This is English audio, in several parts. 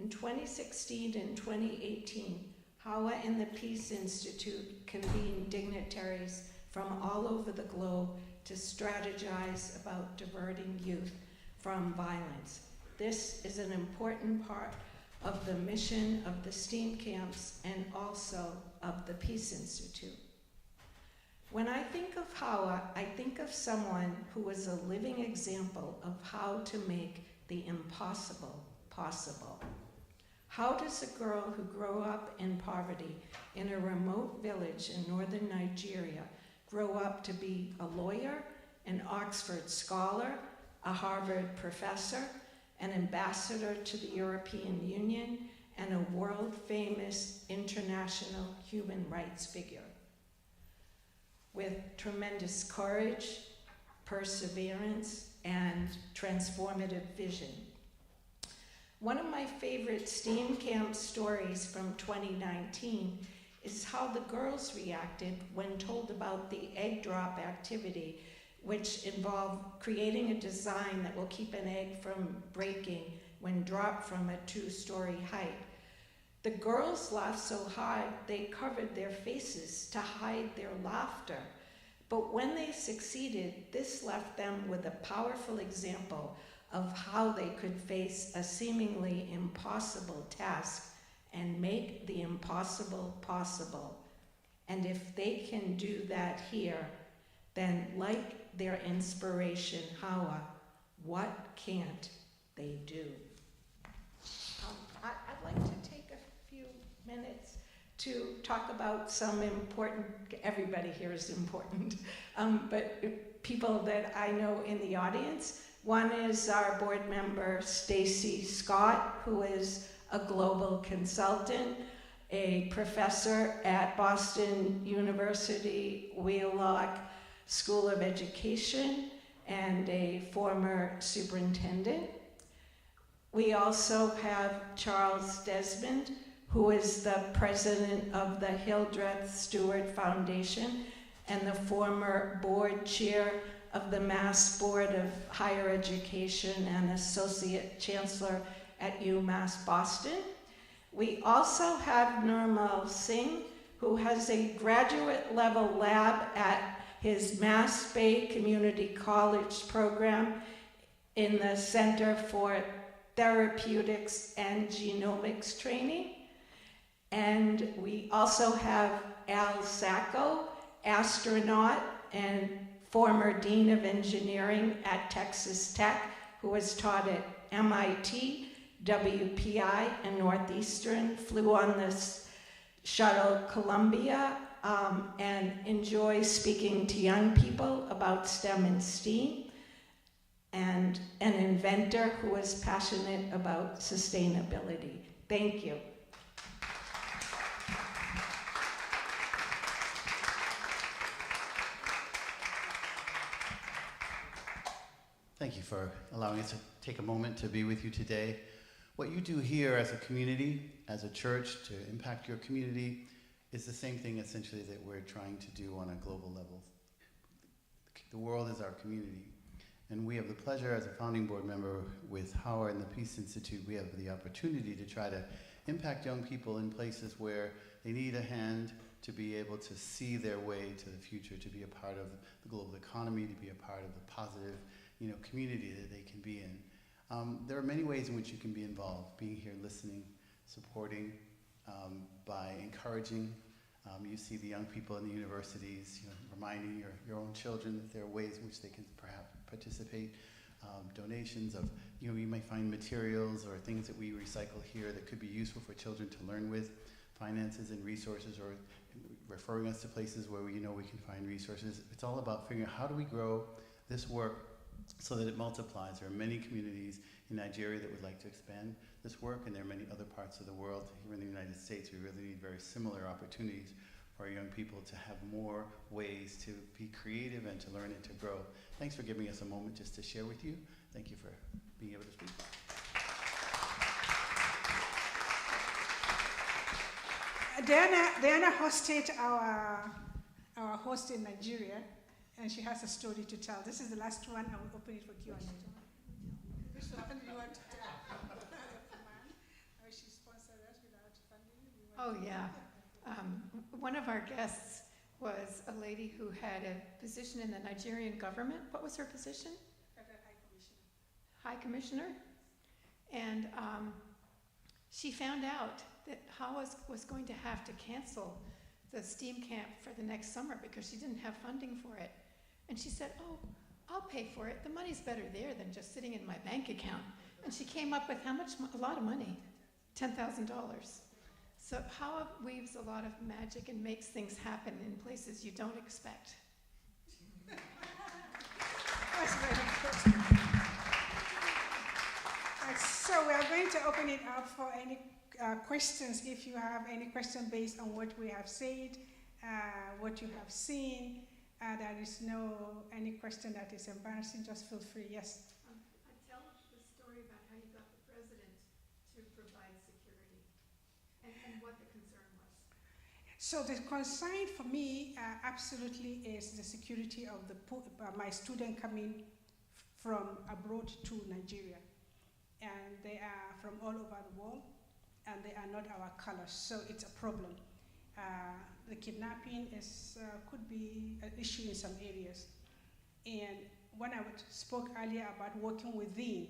In 2016 and 2018, Hawa and the Peace Institute convened dignitaries from all over the globe to strategize about diverting youth from violence. This is an important part of the mission of the STEAM camps and also of the Peace Institute. When I think of Hawa, I think of someone who is a living example of how to make the impossible possible. How does a girl who grew up in poverty in a remote village in northern Nigeria grow up to be a lawyer, an Oxford scholar, a Harvard professor, an ambassador to the European Union, and a world-famous international human rights figure? With tremendous courage, perseverance, and transformative vision. One of my favorite STEAM camp stories from 2019 is how the girls reacted when told about the egg drop activity, which involved creating a design that will keep an egg from breaking when dropped from a 2-story height. The girls laughed so hard they covered their faces to hide their laughter. But when they succeeded, this left them with a powerful example of how they could face a seemingly impossible task and make the impossible possible. And if they can do that here, then like their inspiration, Hawa, what can't they do? I'd like to take a few minutes to talk about some important, everybody here is important, but people that I know in the audience. One is our board member, Stacy Scott, who is a global consultant, a professor at Boston University Wheelock School of Education, and a former superintendent. We also have Charles Desmond, who is the president of the Hildreth Stewart Foundation and the former board chair of the Mass Board of Higher Education and Associate Chancellor at UMass Boston. We also have Nirmal Singh, who has a graduate level lab at his Mass Bay Community College program in the Center for Therapeutics and Genomics Training. And we also have Al Sacco, astronaut and former Dean of Engineering at Texas Tech, who has taught at MIT, WPI, and Northeastern, flew on this shuttle Columbia, and enjoys speaking to young people about STEM and STEAM, and an inventor who is passionate about sustainability. Thank you. Thank you for allowing us to take a moment to be with you today. What you do here as a community, as a church, to impact your community is the same thing essentially that we're trying to do on a global level. The world is our community. And we have the pleasure as a founding board member with Hawa and the Peace Institute, we have the opportunity to try to impact young people in places where they need a hand to be able to see their way to the future, to be a part of the global economy, to be a part of the positive community that they can be in. There are many ways in which you can be involved, being here, listening, supporting, by encouraging. You see the young people in the universities, reminding your own children that there are ways in which they can perhaps participate. Donations of, you might find materials or things that we recycle here that could be useful for children to learn with, finances and resources, or referring us to places where we can find resources. It's all about figuring out how do we grow this work so that it multiplies. There are many communities in Nigeria that would like to expand this work, and there are many other parts of the world. Here in the United States, we really need very similar opportunities for our young people to have more ways to be creative and to learn and to grow. Thanks for giving us a moment just to share with you. Thank you for being able to speak. Diana hosted our host in Nigeria, and she has a story to tell. This is the last one. I will open it for Q&A. Which one do you want to tell? Oh, yeah. One of our guests was a lady who had a position in the Nigerian government. What was her position? Federal High Commissioner. High Commissioner. And she found out that Hawa was going to have to cancel the STEAM camp for the next summer because she didn't have funding for it. And she said, oh, I'll pay for it. The money's better there than just sitting in my bank account. And she came up with how much? A lot of money, $10,000. So Hawa weaves a lot of magic and makes things happen in places you don't expect. That's very good. So we are going to open it up for any questions. If you have any question based on what we have said, what you have seen, there is any question that is embarrassing, just feel free. Yes. I tell the story about how you got the president to provide security and what the concern was. So the concern for me absolutely is the security of my student coming from abroad to Nigeria. And they are from all over the world, and they are not our colors, so it's a problem. The kidnapping could be an issue in some areas. And when I spoke earlier about working within,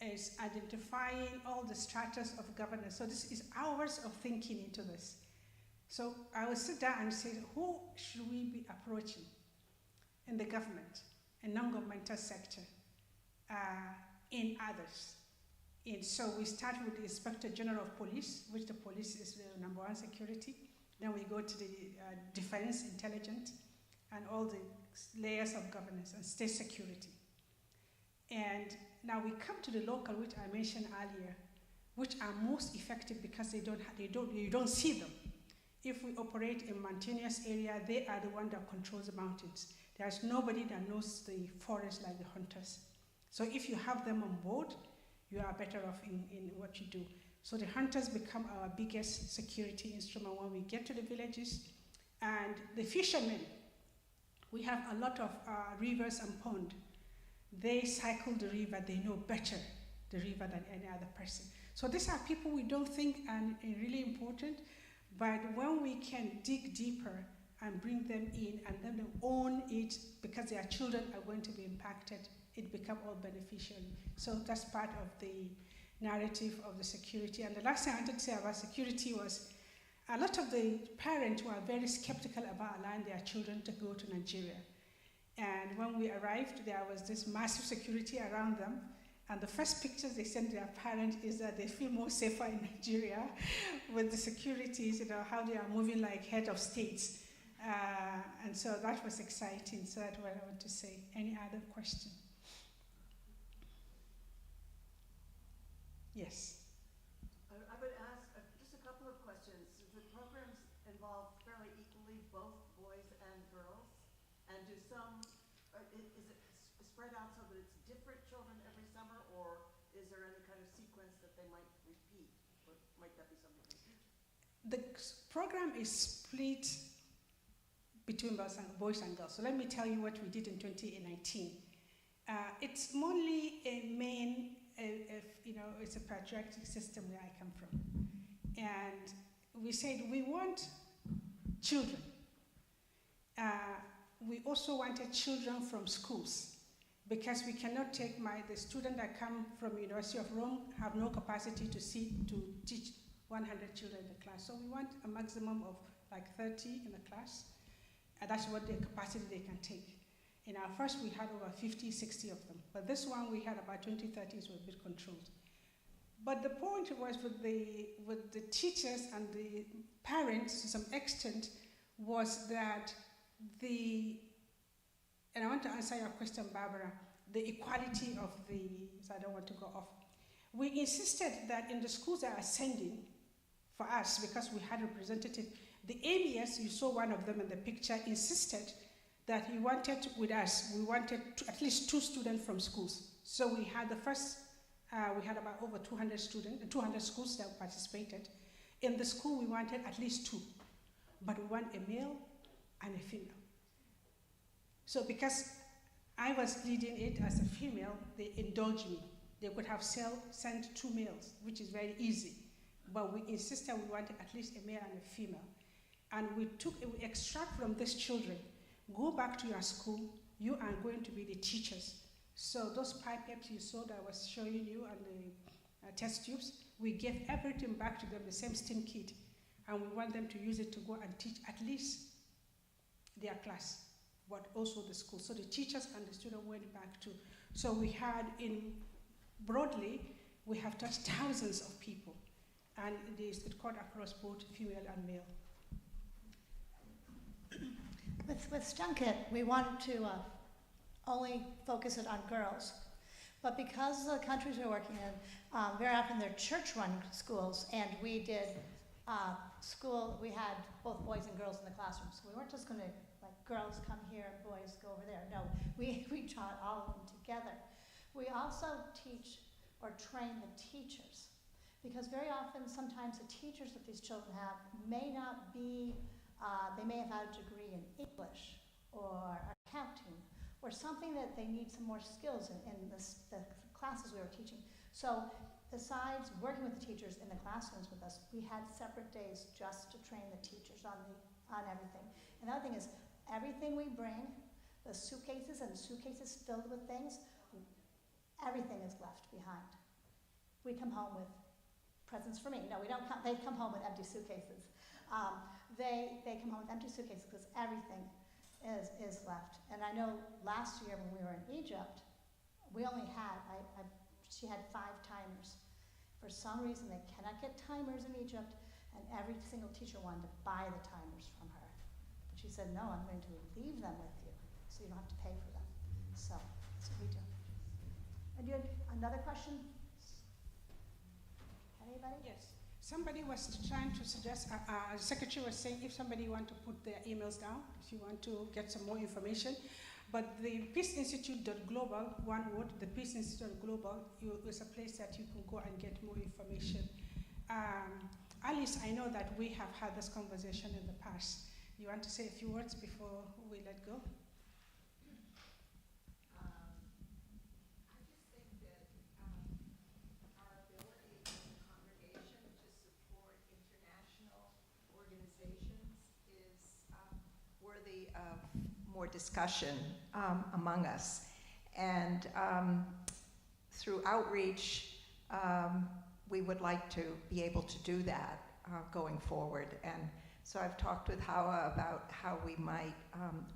is identifying all the stratas of governance. So this is hours of thinking into this. So I will sit down and say, who should we be approaching in the government, in non-governmental sector, in others? And so we start with the Inspector General of Police, which the police is the number one security. Then we go to the defense, intelligence, and all the layers of governance and state security. And now we come to the local, which I mentioned earlier, which are most effective because you don't see them. If we operate in mountainous area, they are the one that controls the mountains. There's nobody that knows the forest like the hunters. So if you have them on board, you are better off in what you do. So the hunters become our biggest security instrument when we get to the villages. And the fishermen, we have a lot of rivers and ponds. They cycle the river, they know better the river than any other person. So these are people we don't think are really important, but when we can dig deeper and bring them in and then own it because their children are going to be impacted, it becomes all beneficial. So that's part of the narrative of the security. And the last thing I wanted to say about security was a lot of the parents were very skeptical about allowing their children to go to Nigeria. And when we arrived, there was this massive security around them. And the first pictures they sent their parents is that they feel more safer in Nigeria with the securities, how they are moving like head of states. And so that was exciting. So that's what I want to say. Any other question? Yes. I would ask just a couple of questions. The programs involve fairly equally both boys and girls, and is it spread out so that it's different children every summer, or is there any kind of sequence that they might repeat, or might that be something repeat? The program is split between boys and girls. So let me tell you what we did in 2019. It's mostly a main. It's a patriotic system where I come from. And we said we want children. We also wanted children from schools because we cannot take the students that come from University of Rome have no capacity to teach 100 children in the class. So we want a maximum of like 30 in the class. And that's what the capacity they can take. In our first, we had over 50, 60 of them. But this one, we had about 20, 30, so a bit controlled. But the point was with the teachers and the parents, to some extent, was that and I want to answer your question, Barbara, the equality of so I don't want to go off. We insisted that in the schools that are sending, for us, because we had representative, the ABS, you saw one of them in the picture, insisted that we wanted at least 2 students from schools. So we had we had about over 200 schools that participated. In the school, we wanted at least 2, but we want a male and a female. So because I was leading it as a female, they indulged me. They could have sent 2 males, which is very easy. but we insisted we wanted at least a male and a female. And we extract from these children, go back to your school, you are going to be the teachers. So those pipettes you saw that I was showing you and the test tubes, we gave everything back to them, the same STEM kit. And we want them to use it to go and teach at least their class, but also the school. So the teachers and the students went back to. So we had broadly, we have touched thousands of people. And it cut across both female and male. With STEMKit, we wanted to only focus it on girls. But because the countries we're working in, very often they're church-run schools, and we did we had both boys and girls in the classroom. So we weren't just going to, like, girls come here and boys go over there. No, we taught all of them together. We also teach or train the teachers, because very often, sometimes the teachers that these children have may not be, they may have had a degree in English or accounting or something that they need some more skills in the classes we were teaching. So besides working with the teachers in the classrooms with us, we had separate days just to train the teachers on everything. And the other thing is, everything we bring, the suitcases and suitcases filled with things, everything is left behind. We come home with presents for me. No, we don't come, they come home with empty suitcases. They come home with empty suitcases because everything is left. And I know last year when we were in Egypt, we only had, she had 5 timers. For some reason, they cannot get timers in Egypt, and every single teacher wanted to buy the timers from her. But she said, no, I'm going to leave them with you, so you don't have to pay for them. So that's what we do. And you had another question? Anybody? Yes. Somebody was trying to suggest, the secretary was saying if somebody want to put their emails down, if you want to get some more information. But the Peace Institute.global, one word, the Peace Institute.global is a place that you can go and get more information. Alice, I know that we have had this conversation in the past. You want to say a few words before we let go? Of more discussion among us. And through outreach, we would like to be able to do that going forward. And so I've talked with Hawa about how we might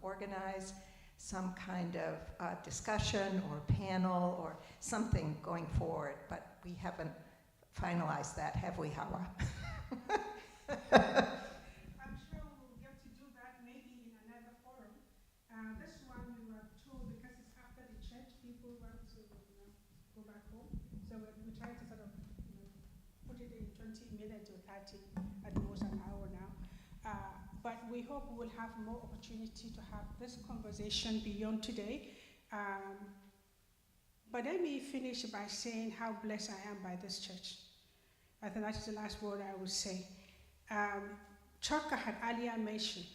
organize some kind of discussion or panel or something going forward, but we haven't finalized that, have we, Hawa? This one we were told, because it's after the church, people want to go back home. So we try to sort of put it in 20 minutes or 30, at most an hour now. But we hope we'll have more opportunity to have this conversation beyond today. But let me finish by saying how blessed I am by this church. I think that is the last word I would say. Chaka had earlier mentioned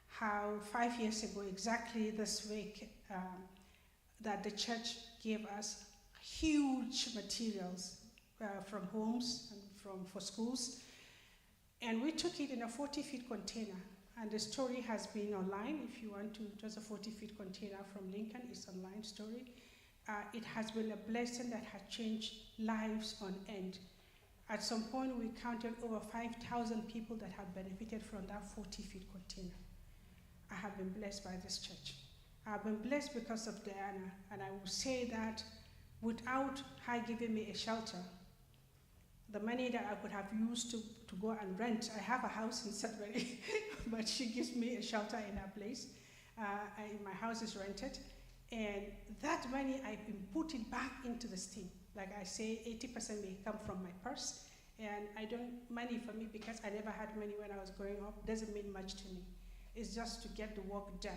how 5 years ago, exactly this week, that the church gave us huge materials from homes and for schools. And we took it in a 40-feet container. And the story has been online. If you want to, just a 40-feet container from Lincoln, it's an online story. It has been a blessing that has changed lives on end. At some point, we counted over 5,000 people that have benefited from that 40-feet container. I have been blessed by this church. I've been blessed because of Diana, and I will say that without her giving me a shelter, the money that I could have used to go and rent, I have a house in Sudbury, but she gives me a shelter in her place. My house is rented, and that money I've been putting back into the STEAM. Like I say, 80% may come from my purse, and money for me, because I never had money when I was growing up, doesn't mean much to me. It's just to get the work done.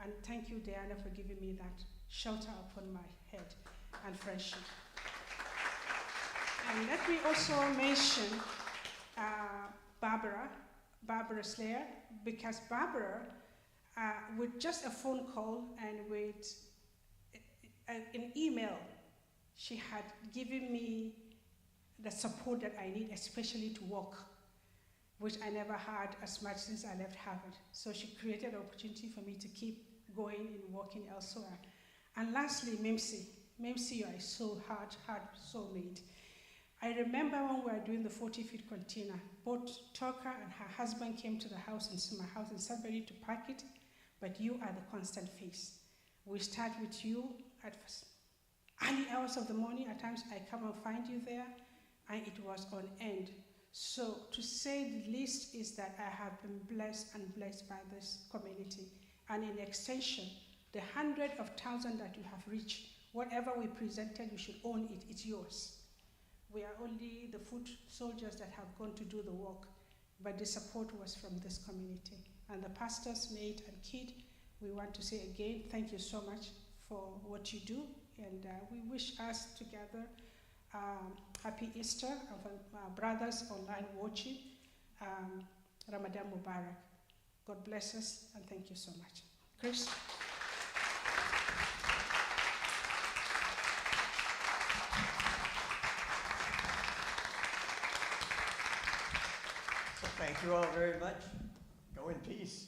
And thank you, Diana, for giving me that shelter upon my head and friendship. And let me also mention Barbara Slayer, because Barbara, with just a phone call and with an email, she had given me the support that I need, especially to walk, which I never had as much since I left Harvard. So she created an opportunity for me to keep going and working elsewhere. And lastly, Memsi. Memsi, you are a hard soulmate. I remember when we were doing the 40-feet container, both Toka and her husband came to the house and my house and said ready to pack it, but you are the constant face. We start with you at early hours of the morning. At times I come and find you there, and it was on end. So to say the least is that I have been blessed by this community. And in extension, the hundreds of thousands that you have reached, whatever we presented, you should own it, it's yours. We are only the foot soldiers that have gone to do the work, but the support was from this community. And the pastors, Nate and Kid, we want to say again, thank you so much for what you do, and we wish us together happy Easter, and for our brothers online watching, Ramadan Mubarak. God bless us, and thank you so much. Chris? Thank you all very much. Go in peace.